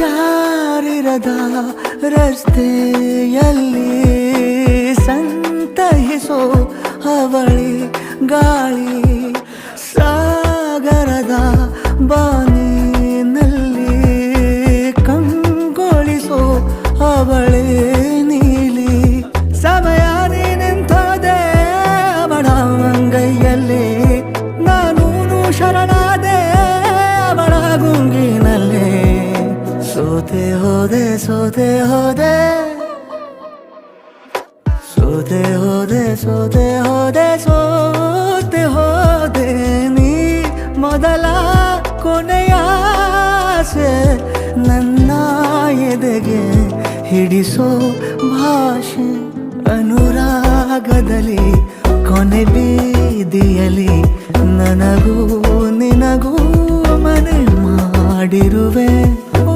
ಯಾರಿರದ ರಸ್ತೆಯಲ್ಲಿ ಸಂತಹಿಸೋ ಅವಳಿ ಗಾಳಿ ಸಾಗರದ ಬಾನಿನಲ್ಲಿ ಕಂಗೊಳಿಸೋ ಅವಳೆ ನೀಲಿ ಸಮಯ ನಿಂತೋದೆ ಅವಳ ಅಂಗೈಯಲ್ಲಿ ನಾನು ಶರಣಾದೆ ಅವಳ ಗುಂಗಿನಲ್ಲಿ ಸೋತೆ ಹೋದೆ ಸೋತೆ ಹೋದೆ ಸೋತೆ ಹೋದೆ ಸೋತೆ ಹೋದೆ ಸೋತೆ ಹೋದೆ ನೀ ಮೊದಲ ಕೊನೆಯ ಆಸೆ ನನ್ನ ಎದೆಗೆ ಹಿಡಿಸೋ ಭಾಷೆ ಅನುರಾಗದಲ್ಲಿ ಕೊನೆ ಬೀದಿಯಲ್ಲಿ ನನಗೂ ನಿನಗೂ ಮನೆ ಮಾಡಿರುವೆ.